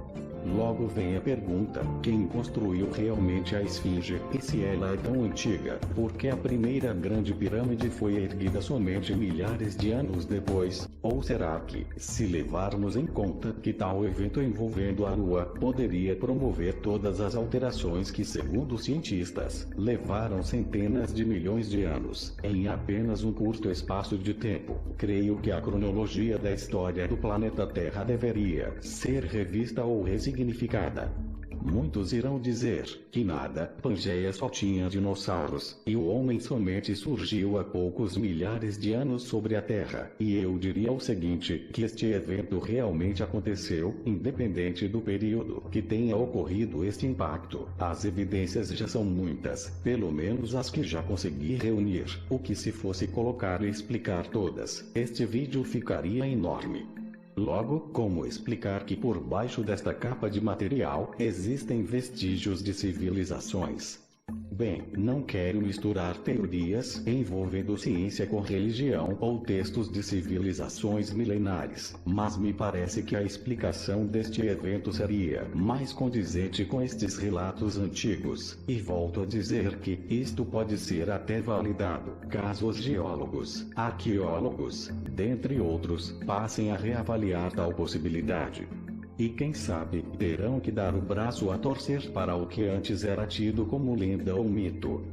Logo vem a pergunta: quem construiu realmente a esfinge? E se ela é tão antiga, por que a primeira grande pirâmide foi erguida somente milhares de anos depois? Ou será que, se levarmos em conta que tal evento envolvendo a Lua poderia promover todas as alterações que, segundo os cientistas, levaram centenas de milhões de anos, em apenas um curto espaço de tempo? Creio que a cronologia da história do planeta Terra deveria ser revista ou ressignificada. Muitos irão dizer que nada, Pangeia só tinha dinossauros, e o homem somente surgiu há poucos milhares de anos sobre a Terra. E eu diria o seguinte, que este evento realmente aconteceu, independente do período que tenha ocorrido este impacto. As evidências já são muitas, pelo menos as que já consegui reunir, o que se fosse colocar e explicar todas, este vídeo ficaria enorme. Logo, como explicar que por baixo desta capa de material existem vestígios de civilizações? Bem, não quero misturar teorias envolvendo ciência com religião ou textos de civilizações milenares, mas me parece que a explicação deste evento seria mais condizente com estes relatos antigos, e volto a dizer que isto pode ser até validado, caso os geólogos, arqueólogos, dentre outros, passem a reavaliar tal possibilidade. E quem sabe, terão que dar o braço a torcer para o que antes era tido como lenda ou mito.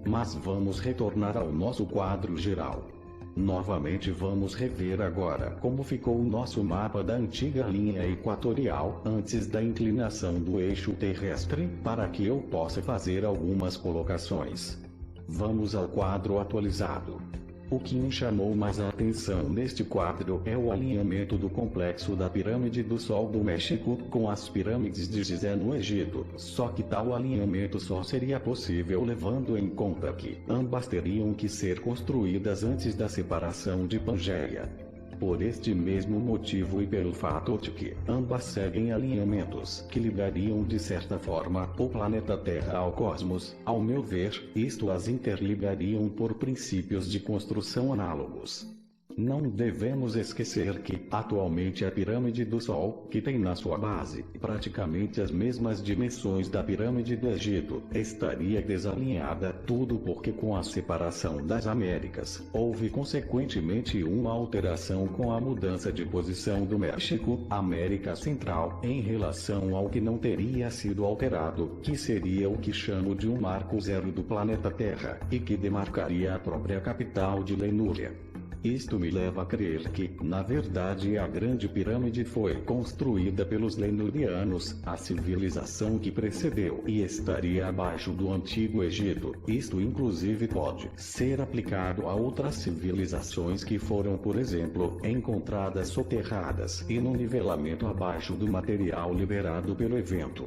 Mas vamos retornar ao nosso quadro geral. Novamente vamos rever agora como ficou o nosso mapa da antiga linha equatorial antes da inclinação do eixo terrestre, para que eu possa fazer algumas colocações. Vamos ao quadro atualizado. O que me chamou mais a atenção neste quadro é o alinhamento do complexo da Pirâmide do Sol do México com as pirâmides de Gizé no Egito, só que tal alinhamento só seria possível levando em conta que ambas teriam que ser construídas antes da separação de Pangeia. Por este mesmo motivo e pelo fato de que ambas seguem alinhamentos que ligariam de certa forma o planeta Terra ao cosmos, ao meu ver, isto as interligariam por princípios de construção análogos. Não devemos esquecer que, atualmente a Pirâmide do Sol, que tem na sua base praticamente as mesmas dimensões da Pirâmide do Egito, estaria desalinhada, tudo porque com a separação das Américas, houve consequentemente uma alteração com a mudança de posição do México, América Central, em relação ao que não teria sido alterado, que seria o que chamo de um marco zero do planeta Terra, e que demarcaria a própria capital de Lenúria. Isto me leva a crer que, na verdade, a Grande Pirâmide foi construída pelos Lenurianos, a civilização que precedeu e estaria abaixo do Antigo Egito. Isto inclusive pode ser aplicado a outras civilizações que foram, por exemplo, encontradas soterradas e no nivelamento abaixo do material liberado pelo evento.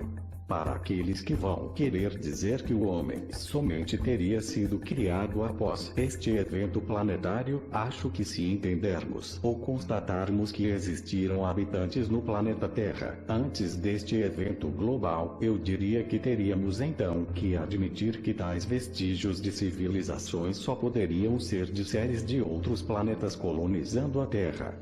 Para aqueles que vão querer dizer que o homem somente teria sido criado após este evento planetário, acho que se entendermos ou constatarmos que existiram habitantes no planeta Terra antes deste evento global, eu diria que teríamos então que admitir que tais vestígios de civilizações só poderiam ser de séries de outros planetas colonizando a Terra.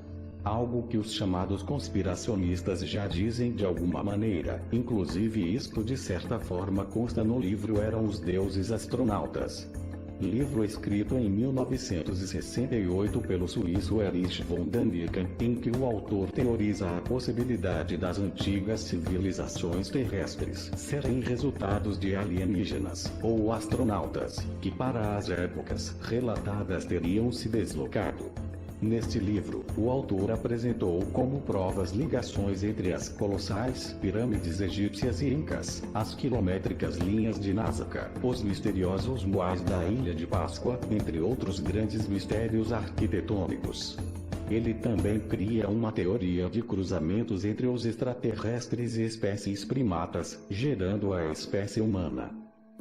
Algo que os chamados conspiracionistas já dizem de alguma maneira, inclusive isto de certa forma consta no livro Eram os Deuses Astronautas. Livro escrito em 1968 pelo suíço Erich von Däniken, em que o autor teoriza a possibilidade das antigas civilizações terrestres serem resultados de alienígenas, ou astronautas, que para as épocas relatadas teriam se deslocado. Neste livro, o autor apresentou como provas ligações entre as colossais pirâmides egípcias e incas, as quilométricas linhas de Nazca, os misteriosos moais da Ilha de Páscoa, entre outros grandes mistérios arquitetônicos. Ele também cria uma teoria de cruzamentos entre os extraterrestres e espécies primatas, gerando a espécie humana.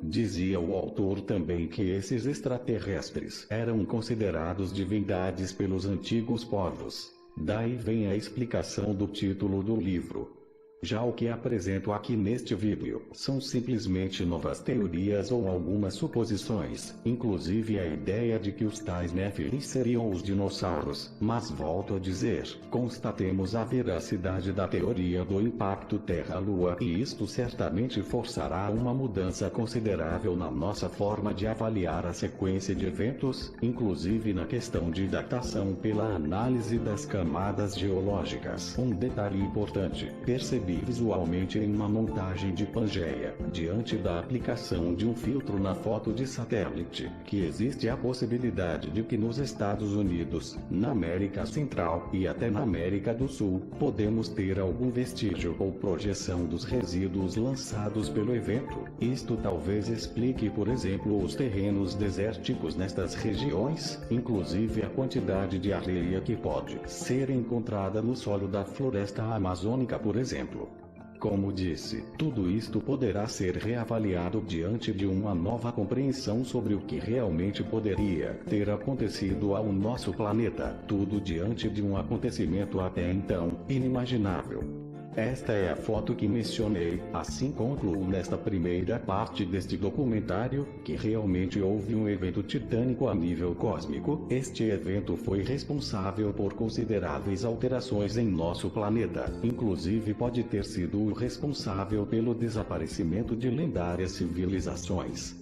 Dizia o autor também que esses extraterrestres eram considerados divindades pelos antigos povos. Daí vem a explicação do título do livro. Já o que apresento aqui neste vídeo são simplesmente novas teorias ou algumas suposições, inclusive a ideia de que os tais Nephilim seriam os dinossauros, mas volto a dizer, constatemos a veracidade da teoria do impacto Terra-Lua e isto certamente forçará uma mudança considerável na nossa forma de avaliar a sequência de eventos, inclusive na questão de datação pela análise das camadas geológicas. Um detalhe importante, percebi visualmente em uma montagem de Pangeia, diante da aplicação de um filtro na foto de satélite, que existe a possibilidade de que nos Estados Unidos, na América Central e até na América do Sul, podemos ter algum vestígio ou projeção dos resíduos lançados pelo evento. Isto talvez explique, por exemplo, os terrenos desérticos nestas regiões, inclusive a quantidade de areia que pode ser encontrada no solo da floresta amazônica, por exemplo. Como disse, tudo isto poderá ser reavaliado diante de uma nova compreensão sobre o que realmente poderia ter acontecido ao nosso planeta, tudo diante de um acontecimento até então inimaginável. Esta é a foto que mencionei, assim concluo nesta primeira parte deste documentário, que realmente houve um evento titânico a nível cósmico. Este evento foi responsável por consideráveis alterações em nosso planeta, inclusive pode ter sido o responsável pelo desaparecimento de lendárias civilizações.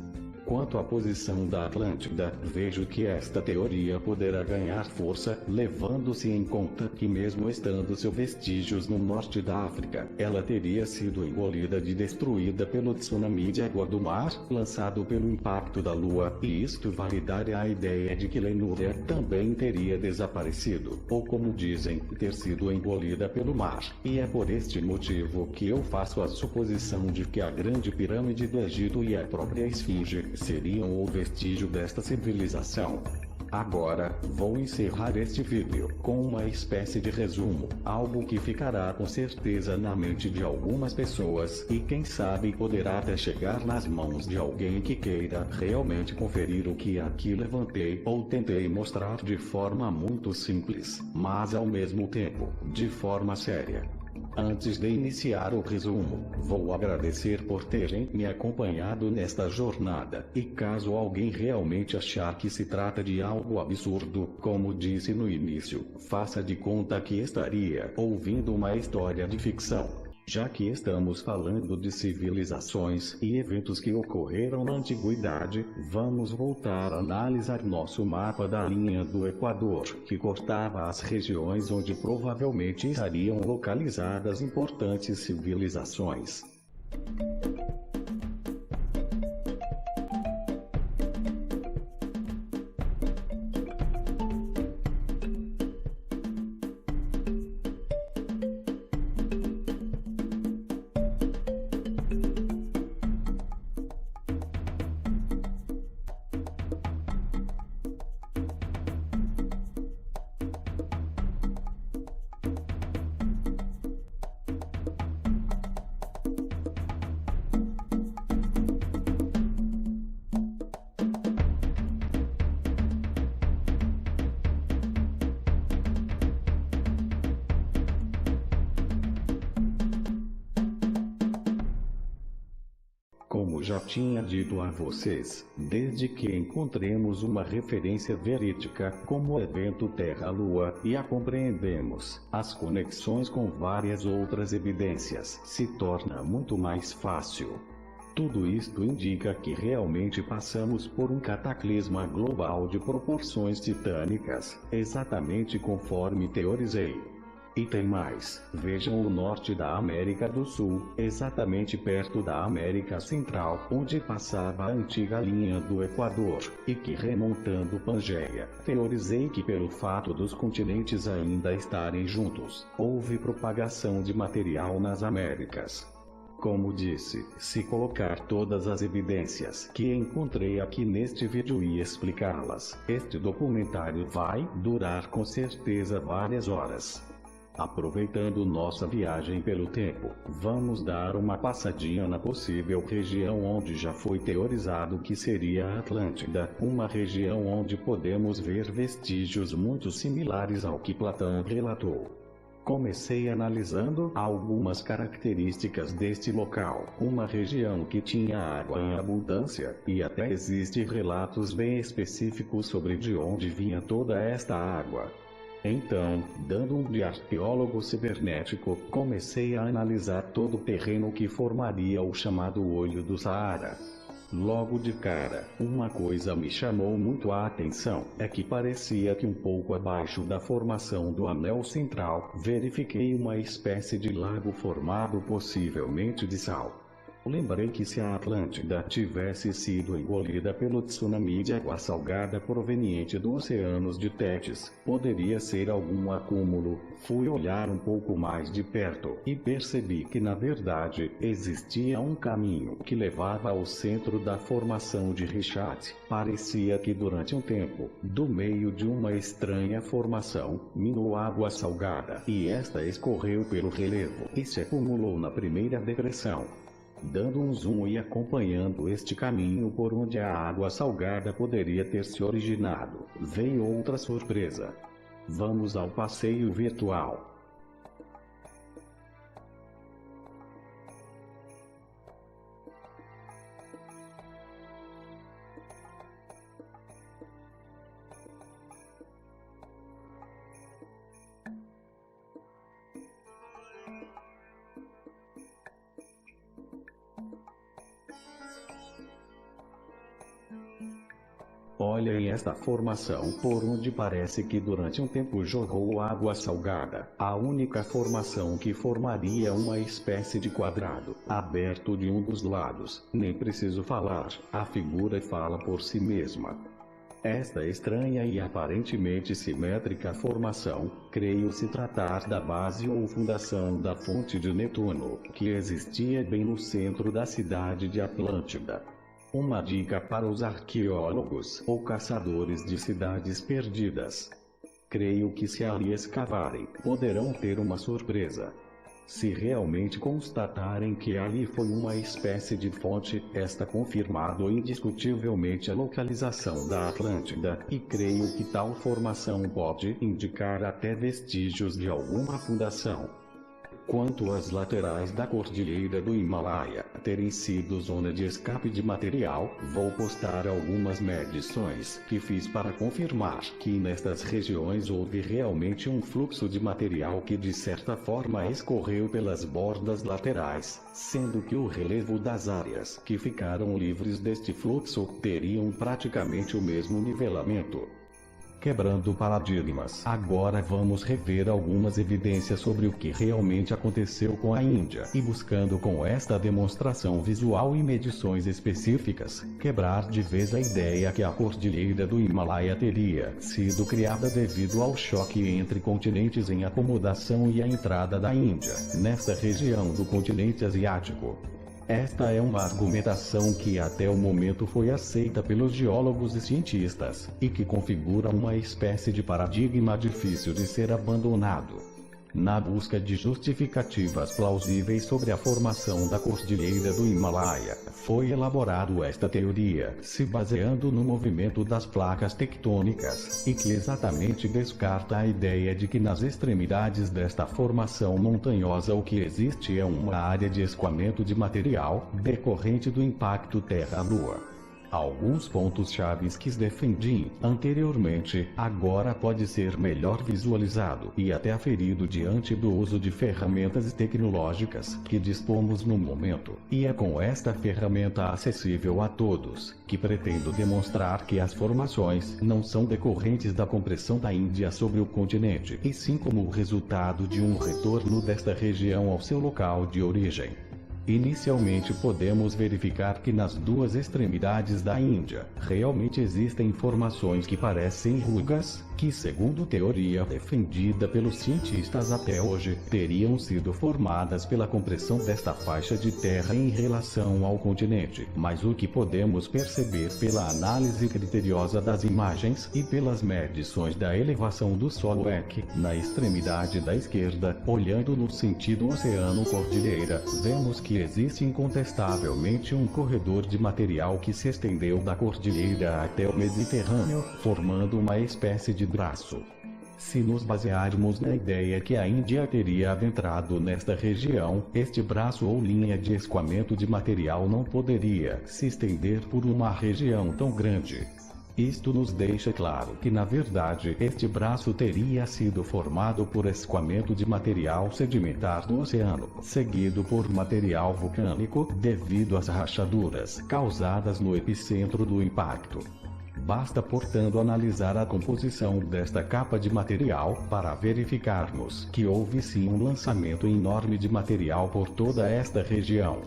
Quanto à posição da Atlântida, vejo que esta teoria poderá ganhar força, levando-se em conta que mesmo estando seus vestígios no norte da África, ela teria sido engolida e destruída pelo tsunami de água do mar, lançado pelo impacto da Lua, e isto validaria a ideia de que Lenúria também teria desaparecido, ou como dizem, ter sido engolida pelo mar. E é por este motivo que eu faço a suposição de que a Grande Pirâmide do Egito e a própria Esfinge seriam o vestígio desta civilização. Agora, vou encerrar este vídeo com uma espécie de resumo, algo que ficará com certeza na mente de algumas pessoas e quem sabe poderá até chegar nas mãos de alguém que queira realmente conferir o que aqui levantei ou tentei mostrar de forma muito simples, mas ao mesmo tempo, de forma séria. Antes de iniciar o resumo, vou agradecer por terem me acompanhado nesta jornada, e caso alguém realmente achar que se trata de algo absurdo, como disse no início, faça de conta que estaria ouvindo uma história de ficção. Já que estamos falando de civilizações e eventos que ocorreram na antiguidade, vamos voltar a analisar nosso mapa da linha do Equador, que cortava as regiões onde provavelmente estariam localizadas importantes civilizações. Como já tinha dito a vocês, desde que encontremos uma referência verídica, como o evento Terra-Lua, e a compreendemos, as conexões com várias outras evidências, se torna muito mais fácil. Tudo isto indica que realmente passamos por um cataclisma global de proporções titânicas, exatamente conforme teorizei. E tem mais, vejam o norte da América do Sul, exatamente perto da América Central, onde passava a antiga linha do Equador, e que remontando Pangeia, teorizei que pelo fato dos continentes ainda estarem juntos, houve propagação de material nas Américas. Como disse, se colocar todas as evidências que encontrei aqui neste vídeo e explicá-las, este documentário vai durar com certeza várias horas. Aproveitando nossa viagem pelo tempo, vamos dar uma passadinha na possível região onde já foi teorizado que seria a Atlântida, uma região onde podemos ver vestígios muito similares ao que Platão relatou. Comecei analisando algumas características deste local, uma região que tinha água em abundância, e até existem relatos bem específicos sobre de onde vinha toda esta água. Então, dando um de arqueólogo cibernético, comecei a analisar todo o terreno que formaria o chamado Olho do Saara. Logo de cara, uma coisa me chamou muito a atenção, é que parecia que um pouco abaixo da formação do anel central, verifiquei uma espécie de lago formado possivelmente de sal. Lembrei que se a Atlântida tivesse sido engolida pelo tsunami de água salgada proveniente dos oceanos de Tétis, poderia ser algum acúmulo. Fui olhar um pouco mais de perto e percebi que na verdade existia um caminho que levava ao centro da formação de Richat. Parecia que durante um tempo, do meio de uma estranha formação, minou água salgada e esta escorreu pelo relevo e se acumulou na primeira depressão. Dando um zoom e acompanhando este caminho por onde a água salgada poderia ter se originado, veio outra surpresa. Vamos ao passeio virtual. Olhem esta formação por onde parece que durante um tempo jorrou água salgada, a única formação que formaria uma espécie de quadrado, aberto de um dos lados. Nem preciso falar, a figura fala por si mesma. Esta estranha e aparentemente simétrica formação, creio se tratar da base ou fundação da fonte de Netuno, que existia bem no centro da cidade de Atlântida. Uma dica para os arqueólogos ou caçadores de cidades perdidas. Creio que se ali escavarem, poderão ter uma surpresa. Se realmente constatarem que ali foi uma espécie de fonte, está confirmado indiscutivelmente a localização da Atlântida, e creio que tal formação pode indicar até vestígios de alguma fundação. Quanto às laterais da cordilheira do Himalaia terem sido zona de escape de material, vou postar algumas medições que fiz para confirmar que nestas regiões houve realmente um fluxo de material que de certa forma escorreu pelas bordas laterais, sendo que o relevo das áreas que ficaram livres deste fluxo teriam praticamente o mesmo nivelamento. Quebrando paradigmas. Agora vamos rever algumas evidências sobre o que realmente aconteceu com a Índia e buscando com esta demonstração visual e medições específicas, quebrar de vez a ideia que a cordilheira do Himalaia teria sido criada devido ao choque entre continentes em acomodação e a entrada da Índia nesta região do continente asiático. Esta é uma argumentação que até o momento foi aceita pelos geólogos e cientistas, e que configura uma espécie de paradigma difícil de ser abandonado. Na busca de justificativas plausíveis sobre a formação da cordilheira do Himalaia, foi elaborado esta teoria, se baseando no movimento das placas tectônicas, e que exatamente descarta a ideia de que nas extremidades desta formação montanhosa o que existe é uma área de escoamento de material, decorrente do impacto Terra-Lua. Alguns pontos chaves que defendi anteriormente, agora pode ser melhor visualizado e até aferido diante do uso de ferramentas tecnológicas que dispomos no momento, e é com esta ferramenta acessível a todos, que pretendo demonstrar que as formações não são decorrentes da compressão da Índia sobre o continente, e sim como o resultado de um retorno desta região ao seu local de origem. Inicialmente podemos verificar que nas duas extremidades da Índia, realmente existem formações que parecem rugas, que segundo teoria defendida pelos cientistas até hoje, teriam sido formadas pela compressão desta faixa de terra em relação ao continente. Mas o que podemos perceber pela análise criteriosa das imagens e pelas medições da elevação do solo é que, na extremidade da esquerda, olhando no sentido oceano-cordilheira, vemos que existe incontestavelmente um corredor de material que se estendeu da cordilheira até o Mediterrâneo, formando uma espécie de braço. Se nos basearmos na ideia que a Índia teria adentrado nesta região, este braço ou linha de escoamento de material não poderia se estender por uma região tão grande. Isto nos deixa claro que, na verdade, este braço teria sido formado por escoamento de material sedimentar do oceano, seguido por material vulcânico, devido às rachaduras causadas no epicentro do impacto. Basta, portanto, analisar a composição desta capa de material para verificarmos que houve sim um lançamento enorme de material por toda esta região.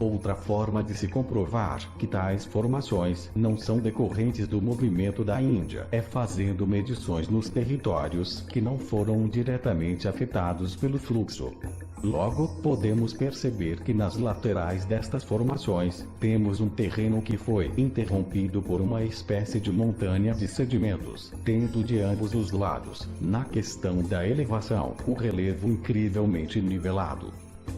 Outra forma de se comprovar que tais formações não são decorrentes do movimento da Índia é fazendo medições nos territórios que não foram diretamente afetados pelo fluxo. Logo, podemos perceber que nas laterais destas formações, temos um terreno que foi interrompido por uma espécie de montanha de sedimentos, tendo de ambos os lados, na questão da elevação, um relevo incrivelmente nivelado.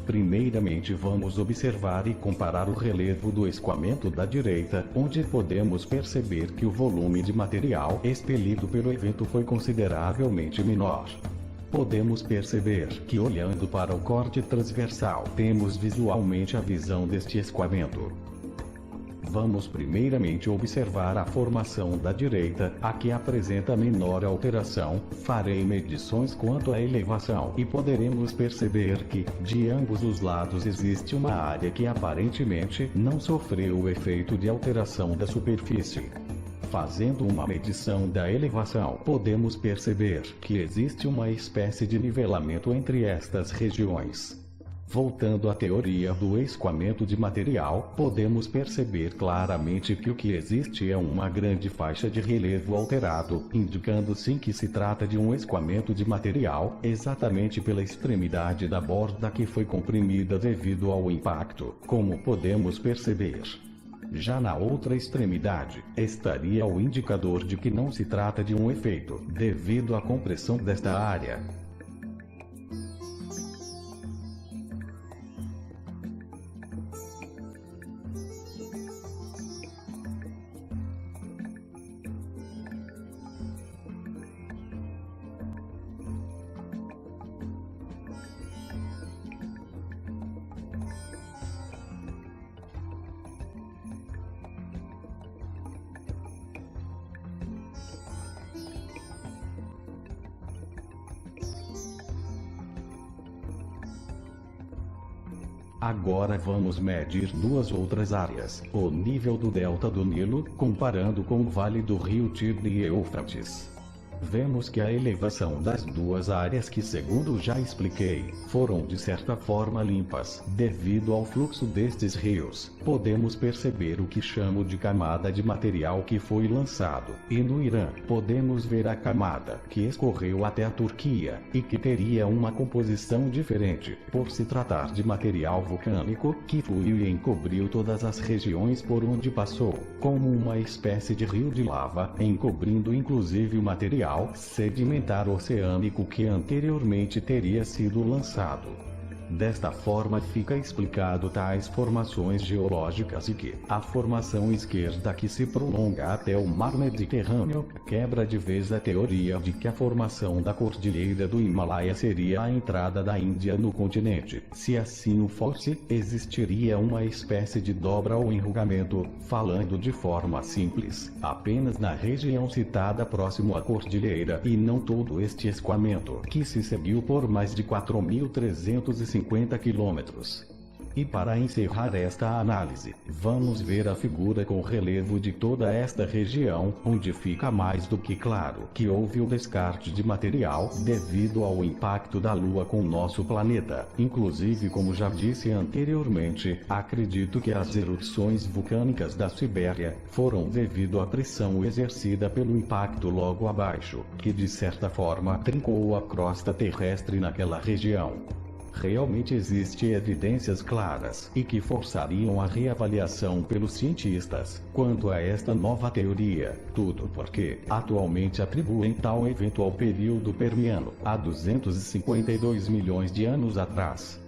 Primeiramente vamos observar e comparar o relevo do escoamento da direita, onde podemos perceber que o volume de material expelido pelo evento foi consideravelmente menor. Podemos perceber que, olhando para o corte transversal, temos visualmente a visão deste escoamento. Vamos primeiramente observar a formação da direita, a que apresenta menor alteração. Farei medições quanto à elevação e poderemos perceber que, de ambos os lados, existe uma área que aparentemente não sofreu o efeito de alteração da superfície. Fazendo uma medição da elevação, podemos perceber que existe uma espécie de nivelamento entre estas regiões. Voltando à teoria do escoamento de material, podemos perceber claramente que o que existe é uma grande faixa de relevo alterado, indicando sim que se trata de um escoamento de material, exatamente pela extremidade da borda que foi comprimida devido ao impacto, como podemos perceber. Já na outra extremidade, estaria o indicador de que não se trata de um efeito, devido à compressão desta área. Agora vamos medir duas outras áreas, o nível do delta do Nilo, comparando com o vale do rio Tigre e Eufrates. Vemos que a elevação das duas áreas que, segundo já expliquei, foram de certa forma limpas, devido ao fluxo destes rios. Podemos perceber o que chamo de camada de material que foi lançado, e no Irã, podemos ver a camada que escorreu até a Turquia, e que teria uma composição diferente, por se tratar de material vulcânico, que fluiu e encobriu todas as regiões por onde passou, como uma espécie de rio de lava, encobrindo inclusive o material sedimentar oceânico que anteriormente teria sido lançado. Desta forma fica explicado tais formações geológicas e que a formação esquerda que se prolonga até o mar Mediterrâneo quebra de vez a teoria de que a formação da cordilheira do Himalaia seria a entrada da Índia no continente. Se assim o fosse, existiria uma espécie de dobra ou enrugamento, falando de forma simples, apenas na região citada próximo à cordilheira e não todo este escoamento, que se seguiu por mais de 4.350 quilômetros. E para encerrar esta análise, vamos ver a figura com relevo de toda esta região, onde fica mais do que claro que houve o descarte de material devido ao impacto da Lua com nosso planeta. Inclusive, como já disse anteriormente, acredito que as erupções vulcânicas da Sibéria foram devido à pressão exercida pelo impacto logo abaixo, que de certa forma trincou a crosta terrestre naquela região. Realmente existem evidências claras e que forçariam a reavaliação pelos cientistas quanto a esta nova teoria, tudo porque atualmente atribuem tal evento ao período Permiano, há 252 milhões de anos atrás.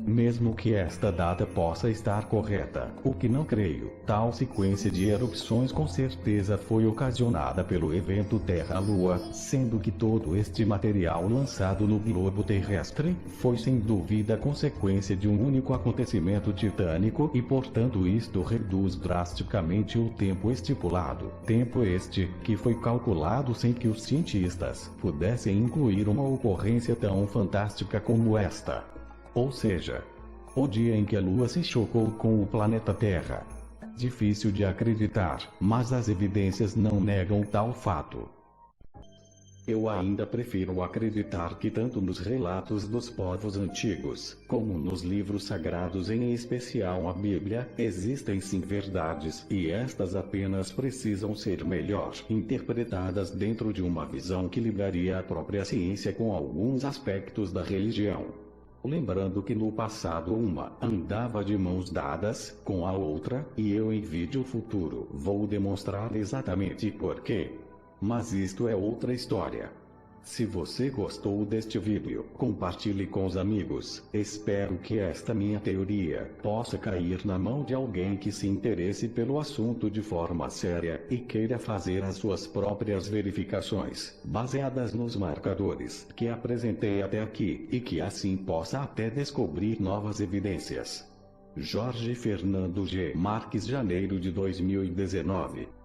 Mesmo que esta data possa estar correta, o que não creio, tal sequência de erupções com certeza foi ocasionada pelo evento Terra-Lua, sendo que todo este material lançado no globo terrestre foi sem dúvida consequência de um único acontecimento titânico e portanto isto reduz drasticamente o tempo estipulado, tempo este que foi calculado sem que os cientistas pudessem incluir uma ocorrência tão fantástica como esta. Ou seja, o dia em que a Lua se chocou com o planeta Terra. Difícil de acreditar, mas as evidências não negam tal fato. Eu ainda prefiro acreditar que tanto nos relatos dos povos antigos, como nos livros sagrados, em especial a Bíblia, existem sim verdades, e estas apenas precisam ser melhor interpretadas dentro de uma visão que ligaria a própria ciência com alguns aspectos da religião. Lembrando que no passado uma andava de mãos dadas com a outra, e eu em vídeo futuro vou demonstrar exatamente por quê. Mas isto é outra história. Se você gostou deste vídeo, compartilhe com os amigos. Espero que esta minha teoria possa cair na mão de alguém que se interesse pelo assunto de forma séria e queira fazer as suas próprias verificações, baseadas nos marcadores que apresentei até aqui, e que assim possa até descobrir novas evidências. Jorge Fernando G. Marques, janeiro de 2019.